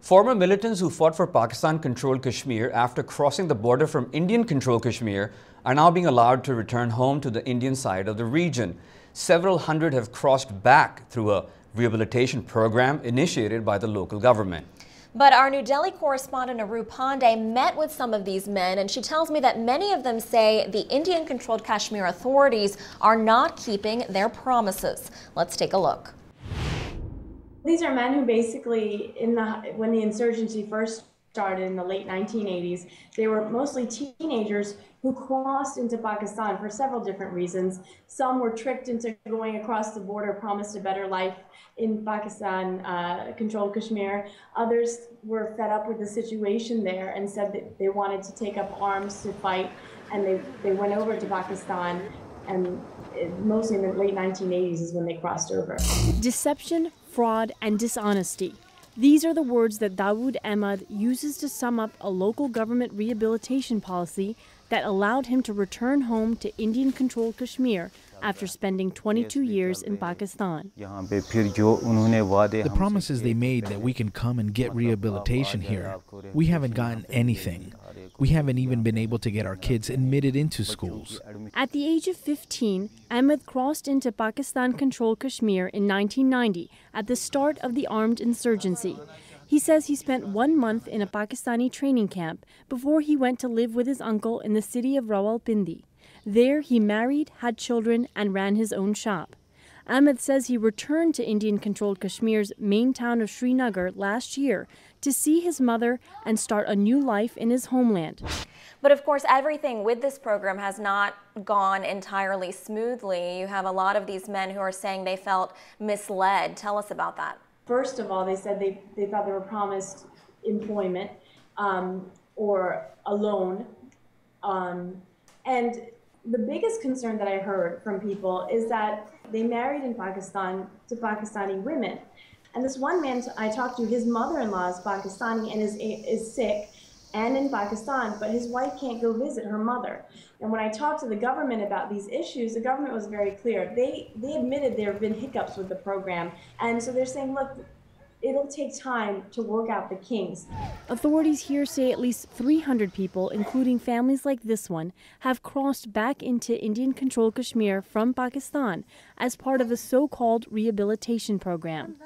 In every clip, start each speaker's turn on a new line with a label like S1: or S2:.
S1: Former militants who fought for Pakistan-controlled Kashmir after crossing the border from Indian-controlled Kashmir are now being allowed to return home to the Indian side of the region. Several hundred have crossed back through a rehabilitation program initiated by the local government.
S2: But our New Delhi correspondent Pande met with some of these men, and she tells me that many of them say the Indian-controlled Kashmir authorities are not keeping their promises. Let's take a look.
S3: These are men who basically, when the insurgency first started in the late 1980s, they were mostly teenagers who crossed into Pakistan for several different reasons. Some were tricked into going across the border, promised a better life in Pakistan-controlled Kashmir. Others were fed up with the situation there and said that they wanted to take up arms to fight, and they went over to Pakistan, and mostly in the late 1980s is when they crossed over.
S4: Deception, fraud, and dishonesty. These are the words that Dawood Ahmad uses to sum up a local government rehabilitation policy that allowed him to return home to Indian-controlled Kashmir after spending 22 years in Pakistan.
S5: The promises they made that we can come and get rehabilitation here, we haven't gotten anything. We haven't even been able to get our kids admitted into schools.
S4: At the age of 15, Ahmed crossed into Pakistan-controlled Kashmir in 1990 at the start of the armed insurgency. He says he spent 1 month in a Pakistani training camp before he went to live with his uncle in the city of Rawalpindi. There he married, had children, and ran his own shop. Ahmed says he returned to Indian-controlled Kashmir's main town of Srinagar last year to see his mother and start a new life in his homeland.
S2: But of course, everything with this program has not gone entirely smoothly. You have a lot of these men who are saying they felt misled. Tell us about that.
S3: First of all, they said they thought they were promised employment or a loan. And the biggest concern that I heard from people is that they married in Pakistan to Pakistani women. And this one man I talked to, his mother-in-law is Pakistani and is sick and in Pakistan, but his wife can't go visit her mother. And when I talked to the government about these issues, the government was very clear. They admitted there have been hiccups with the program. And so they're saying, look, it'll take time to work out the kinks.
S4: Authorities here say at least 300 people, including families like this one, have crossed back into Indian-controlled Kashmir from Pakistan as part of a so-called rehabilitation program.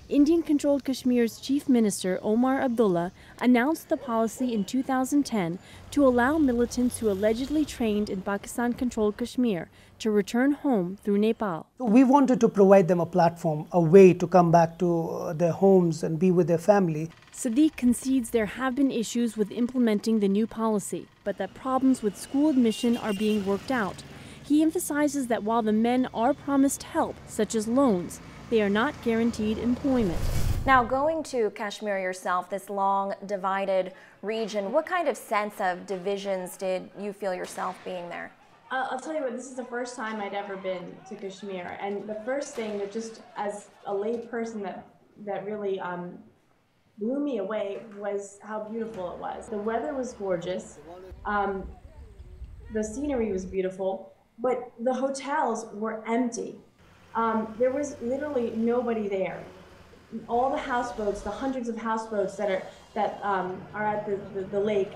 S4: Indian-controlled Kashmir's Chief Minister Omar Abdullah announced the policy in 2010 to allow militants who allegedly trained in Pakistan-controlled Kashmir to return home through Nepal.
S6: We wanted to provide them a platform, a way to come back to their homes and be with their family.
S4: Sadiq concedes there have been issues with implementing the new policy, but that problems with school admission are being worked out. He emphasizes that while the men are promised help, such as loans, they are not guaranteed employment.
S2: Now, going to Kashmir yourself, this long divided region, what kind of sense of divisions did you feel yourself being there?
S3: I'll tell you what, this is the first time I'd ever been to Kashmir. And the first thing that just as a lay person that really blew me away was how beautiful it was. The weather was gorgeous. The scenery was beautiful, but the hotels were empty. There was literally nobody there. All the houseboats, the hundreds of houseboats that are at the lake,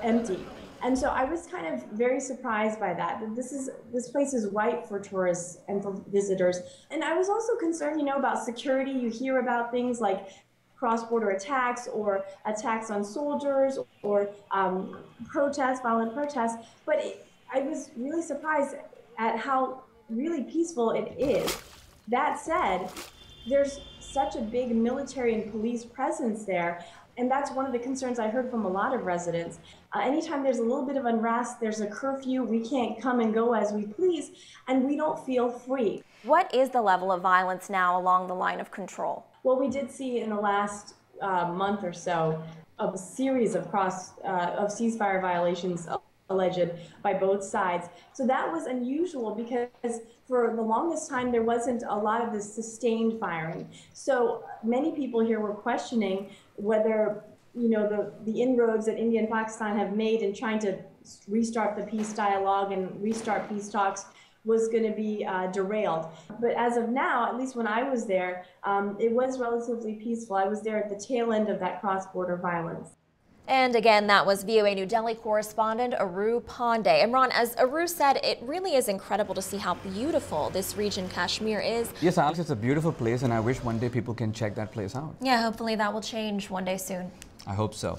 S3: empty. And so I was kind of very surprised by that. This place is ripe for tourists and for visitors. And I was also concerned, about security. You hear about things like cross-border attacks or attacks on soldiers or violent protests. But I was really surprised at how really peaceful it is. That said, there's such a big military and police presence there, and that's one of the concerns I heard from a lot of residents. Anytime there's a little bit of unrest, there's a curfew, we can't come and go as we please, and we don't feel free.
S2: What is the level of violence now along the line of control?
S3: Well, we did see in the last month or so a series of ceasefire violations alleged by both sides. So that was unusual because for the longest time there wasn't a lot of this sustained firing. So many people here were questioning whether the inroads that India and Pakistan have made in trying to restart the peace dialogue and restart peace talks was going to be derailed. But as of now, at least when I was there, it was relatively peaceful. I was there at the tail end of that cross-border violence.
S2: And again, that was VOA New Delhi correspondent Aru Pande. And Ron, as Aru said, it really is incredible to see how beautiful this region, Kashmir, is.
S1: Yes, Alex, it's a beautiful place, and I wish one day people can check that place out.
S2: Yeah, hopefully that will change one day soon.
S1: I hope so.